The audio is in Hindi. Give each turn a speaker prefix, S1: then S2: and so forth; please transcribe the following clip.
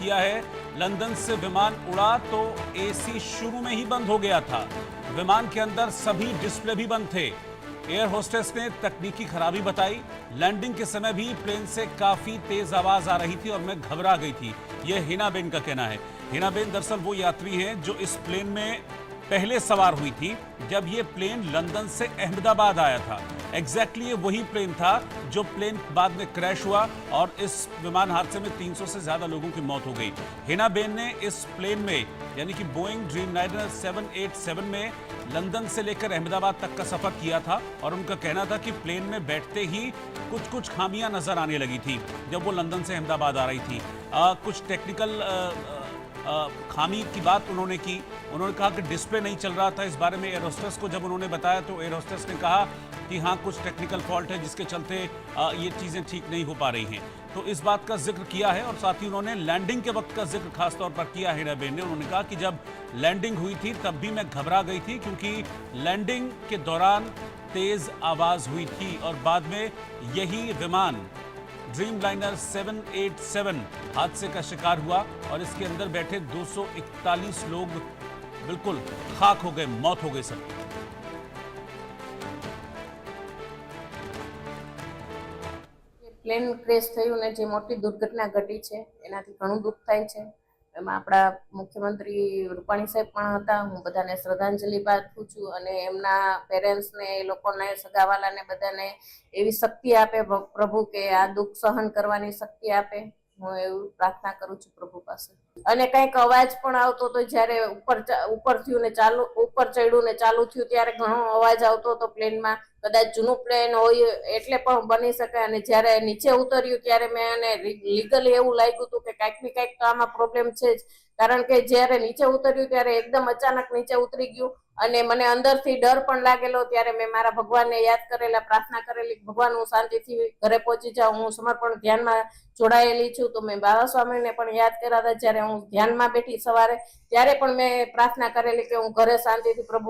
S1: किया है। लंदन से विमान उड़ा तो एसी शुरू में ही बंद हो गया था। विमान के अंदर सभी डिस्प्ले भी बंद थे। एयर होस्टेस ने तकनीकी खराबी बताई। लैंडिंग के समय भी प्लेन से काफी तेज आवाज आ रही थी और मैं घबरा गई थी, यह हिनाबेन का कहना है। हिनाबेन दरअसल वो यात्री हैं जो इस प्लेन में पहले सवार हुई थी जब ये प्लेन लंदन से अहमदाबाद आया था। एग्जैक्टली ये वही प्लेन था जो प्लेन बाद में क्रैश हुआ और इस विमान हादसे में 300 से ज्यादा लोगों की मौत हो गई। हिनाबेन ने इस प्लेन में यानी कि बोइंग ड्रीमलाइनर 787 में लंदन से लेकर अहमदाबाद तक का सफर किया था और उनका कहना था कि प्लेन में बैठते ही कुछ खामियां नजर आने लगी थी जब वो लंदन से अहमदाबाद आ रही थी। कुछ टेक्निकल खामी की बात उन्होंने की। उन्होंने कहा कि डिस्प्ले नहीं चल रहा था। इस बारे में एयर होस्टेस को जब उन्होंने बताया तो एयर होस्टेस ने कहा कि हाँ, कुछ टेक्निकल फॉल्ट है जिसके चलते ये चीज़ें ठीक नहीं हो पा रही हैं। तो इस बात का जिक्र किया है और साथ ही उन्होंने लैंडिंग के वक्त का जिक्र खासतौर पर किया है हिनाबेन ने। उन्होंने कहा कि जब लैंडिंग हुई थी तब भी मैं घबरा गई थी क्योंकि लैंडिंग के दौरान तेज आवाज़ हुई थी और बाद में यही विमान ड्रीमलाइनर 787 हादसे का शिकार हुआ और इसके अंदर बैठे 241 लोग बिल्कुल खाक हो गए, मौत हो गई सबकी।
S2: પ્લેન ક્રેશ થયું ને જે મોટી દુર્ઘટના ઘટી છે એનાથી ઘણું દુઃખ થાય છે। એમાં આપણા મુખ્યમંત્રી રૂપાણી સાહેબ પણ હતા। હું બધાને શ્રદ્ધાંજલિ પાઠવું છું અને એમના પેરેન્ટ્સને એ લોકોને સગાવાલાને બધાને એવી શક્તિ આપે પ્રભુ કે આ દુઃખ સહન કરવાની શક્તિ આપે। હું એવું પ્રાર્થના કરું છું પ્રભુ પાસે। અને કંઈક અવાજ પણ આવતો હતો જ્યારે ઉપર થયું ને ચાલુ ઉપર ચડ્યું ને ચાલુ થયું ત્યારે ઘણો અવાજ આવતો હતો પ્લેનમાં। કદાચ જૂનું પ્લેન હોય એટલે પણ બની શકે। અને જ્યારે નીચે ઉતર્યું ત્યારે મેં એને લીગલી એવું લાગ્યું હતું કે કાંઈક ને કાંઈક તો આમાં પ્રોબ્લેમ છે જ, કારણ કે જ્યારે નીચે ઉતર્યું ત્યારે એકદમ અચાનક નીચે ઉતરી ગયું અને મને અંદરથી ડર પણ લાગેલો। ત્યારે મેં મારા ભગવાનને યાદ કરેલા, પ્રાર્થના કરેલી, ભગવાન હું શાંતિથી ઘરે પહોંચી જાઉં, હું સમર્પણ ધ્યાનમાં જોડાયેલી છું। તો મેં બાબા સ્વામીને પણ યાદ કર્યા હતા। જ્યારે હું ધ્યાનમાં બેઠી સવારે ત્યારે પણ મેં પ્રાર્થના કરેલી કે હું ઘરે શાંતિથી પ્રભુ